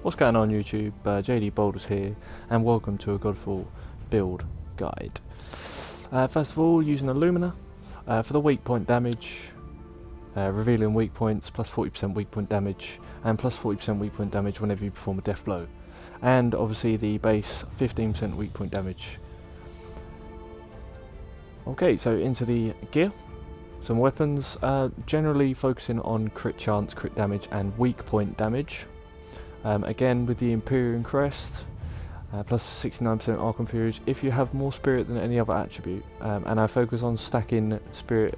What's going on YouTube? JD Boulders here, and welcome to a Godfall build guide. First of all, using Illumina for the weak point damage, revealing weak points, plus 40% weak point damage, and plus 40% weak point damage whenever you perform a death blow. And obviously the base 15% weak point damage. Okay, so into the gear. Some weapons, generally focusing on crit chance, crit damage, and weak point damage. Again, with the Empyrean Crest, plus 69% Archon Furies, if you have more Spirit than any other attribute, and I focus on stacking Spirit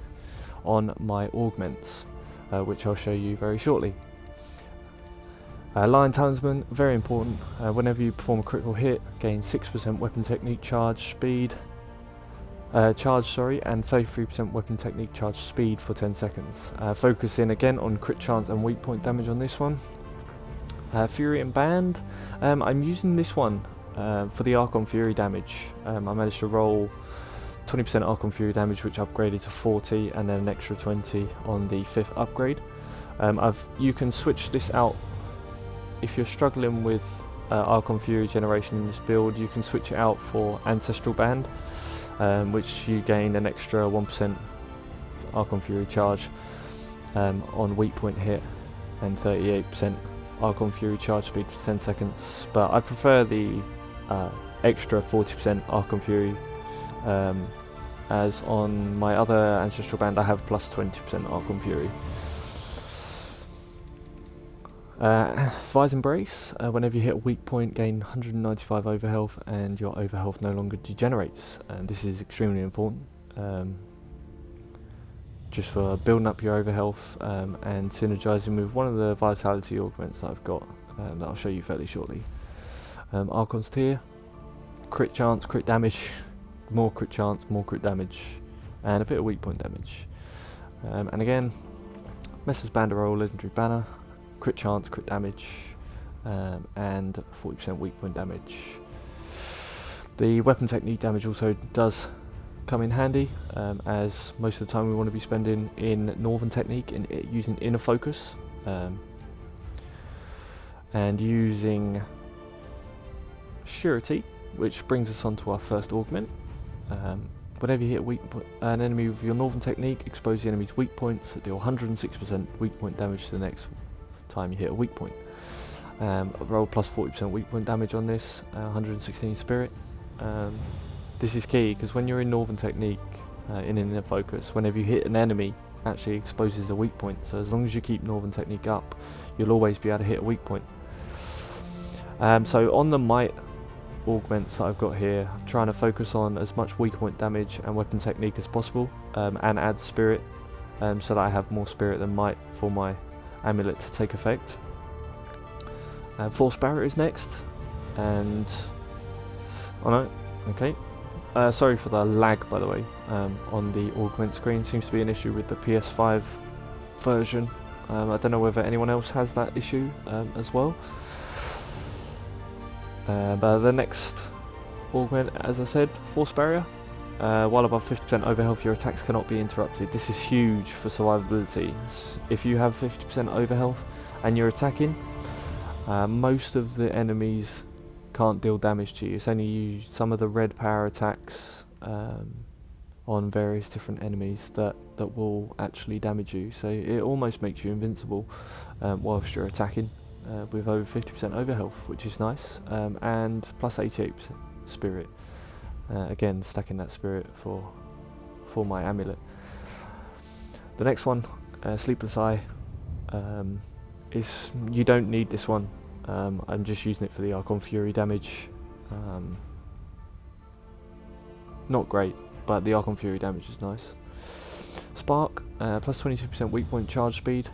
on my augments, which I'll show you very shortly. Lion Talisman, very important. Whenever you perform a critical hit, gain 6% weapon technique charge speed, and 33% weapon technique charge speed for 10 seconds. Focusing again on crit chance and weak point damage on this one. Fury and Band, I'm using this one for the Archon Fury damage. I managed to roll 20% Archon Fury damage, which upgraded to 40, and then an extra 20 on the 5th upgrade. You can switch this out if you're struggling with Archon Fury generation in this build. You can switch it out for Ancestral Band, which you gain an extra 1% Archon Fury charge on weak point hit, and 38% Archon Fury charge speed for 10 seconds, but I prefer the extra 40% Archon Fury, as on my other Ancestral Band I have plus 20% Archon Fury. Svi's Embrace, whenever you hit a weak point, gain 195 overhealth and your overhealth no longer degenerates. This is extremely important, just for building up your overhealth and synergizing with one of the vitality augments that I've got, that I'll show you fairly shortly. Archon's Tier, crit chance, crit damage, more crit chance, more crit damage, and a bit of weak point damage. And again, Messer's Banderole, Legendary Banner, crit chance, crit damage, and 40% weak point damage. The weapon technique damage also does come in handy, as most of the time we want to be spending in Northern Technique and using Inner Focus, and using Surety, which brings us on to our first augment. Whenever you hit an enemy with your Northern Technique, expose the enemy's weak points that deal 106% weak point damage to the next time you hit a weak point. Roll plus 40% weak point damage on this, 116 Spirit. This is key because when you're in Northern Technique, in Inner Focus, whenever you hit an enemy, actually exposes a weak point. So as long as you keep Northern Technique up, you'll always be able to hit a weak point. So on the Might augments that I've got here, I'm trying to focus on as much weak point damage and weapon technique as possible, and add Spirit, so that I have more Spirit than Might for my amulet to take effect. Force Barrier is next, and oh no, okay. Sorry for the lag, by the way, on the augment screen. Seems to be an issue with the PS5 version. I don't know whether anyone else has that issue as well. But the next augment, as I said, Force Barrier. While above 50% overhealth, your attacks cannot be interrupted. This is huge for survivability. If you have 50% overhealth and you're attacking, most of the enemies can't deal damage to you. It's only some of the red power attacks on various different enemies that will actually damage you. So it almost makes you invincible whilst you're attacking, with over 50% overhealth, which is nice, and plus 88% Spirit. Again, stacking that Spirit for my amulet. The next one, Sleepless Eye, is, you don't need this one. I'm just using it for the Archon Fury damage. Not great, but the Archon Fury damage is nice. Spark, plus 22% weak point charge speed.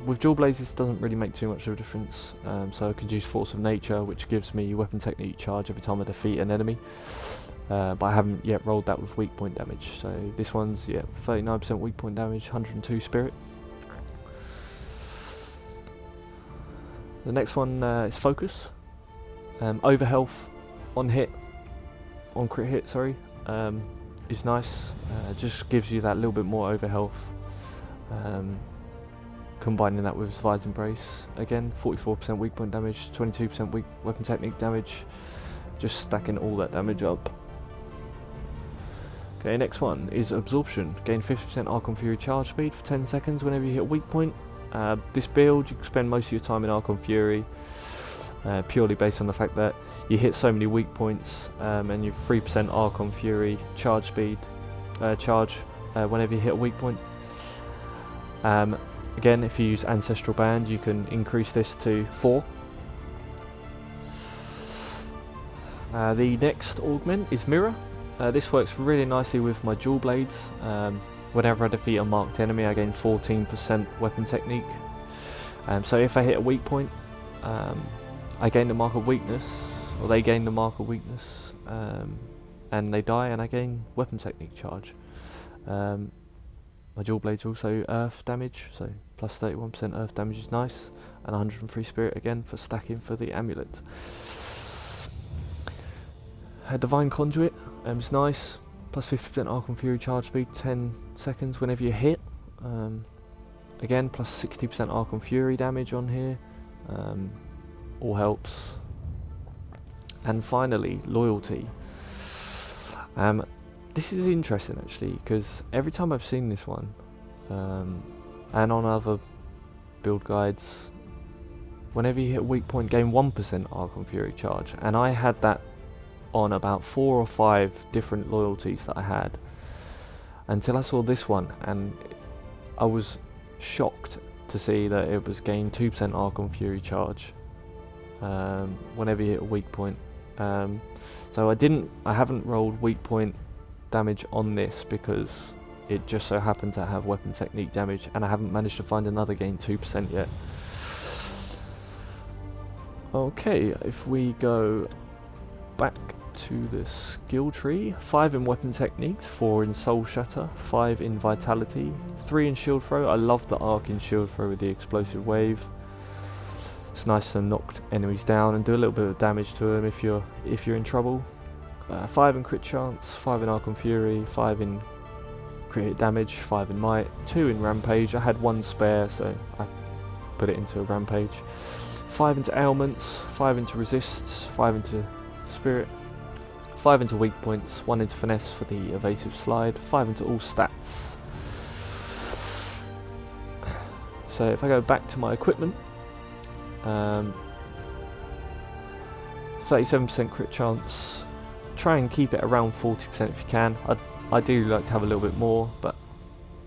With Dual Blades this doesn't really make too much of a difference, so I could use Force of Nature, which gives me weapon technique charge every time I defeat an enemy, but I haven't yet rolled that with weak point damage. So this one's 39% weak point damage, 102 Spirit. The next one is Focus. Overhealth on crit hit, sorry, is nice. Just gives you that little bit more overhealth combining that with Visor Brace. Again, 44% weak point damage, 22% weak weapon technique damage, just stacking all that damage up. Okay, next one is Absorption. Gain 50% Archon Fury charge speed for 10 seconds whenever you hit a weak point. This build, you can spend most of your time in Archon Fury, purely based on the fact that you hit so many weak points, and you have 3% Archon Fury charge speed, whenever you hit a weak point. Again, if you use Ancestral Band, you can increase this to 4. The next augment is Mirror. This works really nicely with my dual blades. Whenever I defeat a marked enemy, I gain 14% weapon technique. So if I hit a weak point, I gain the mark of weakness, or they gain the mark of weakness, and they die, and I gain weapon technique charge. My dual blades also earth damage, so plus 31% earth damage is nice, and 103 spirit again for stacking for the amulet. Divine Conduit is nice, plus 50% Archon Fury charge speed, 10 seconds whenever you hit. Again, plus 60% Archon Fury damage on here, all helps. And finally, Loyalty. This is interesting actually, because every time I've seen this one, and on other build guides, whenever you hit a weak point, gain 1% Archon Fury charge, and I had that on about 4 or 5 different loyalties that I had, until I saw this one, and I was shocked to see that it was gain 2% Archon Fury charge whenever you hit a weak point. So I haven't rolled weak point damage on this because it just so happened to have weapon technique damage, and I haven't managed to find another gain 2% yet. Okay, if we go back to the skill tree, 5 in weapon techniques, 4 in soul shatter, 5 in vitality, 3 in shield throw. I love the arc in shield throw with the explosive wave. It's nice to knock enemies down and do a little bit of damage to them if you're in trouble. 5 in crit chance, 5 in Archon Fury, 5 in crit hit damage, 5 in might, 2 in rampage. I had 1 spare, so I put it into a rampage. 5 into ailments, 5 into resists, 5 into spirit, 5 into weak points, 1 into finesse for the evasive slide, 5 into all stats. So if I go back to my equipment, 37% crit chance. Try and keep it around 40% if you can. I do like to have a little bit more, but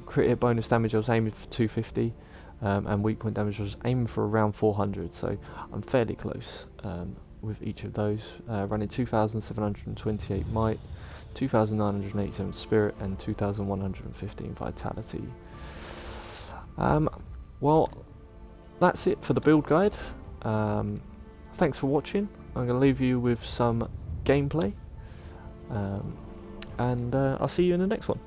crit hit bonus damage I was aiming for 250, and weak point damage I was aiming for around 400, so I'm fairly close with each of those. Running 2,728 might, 2,987 spirit, and 2,115 vitality. Well, that's it for the build guide. Thanks for watching. I'm going to leave you with some gameplay, and I'll see you in the next one.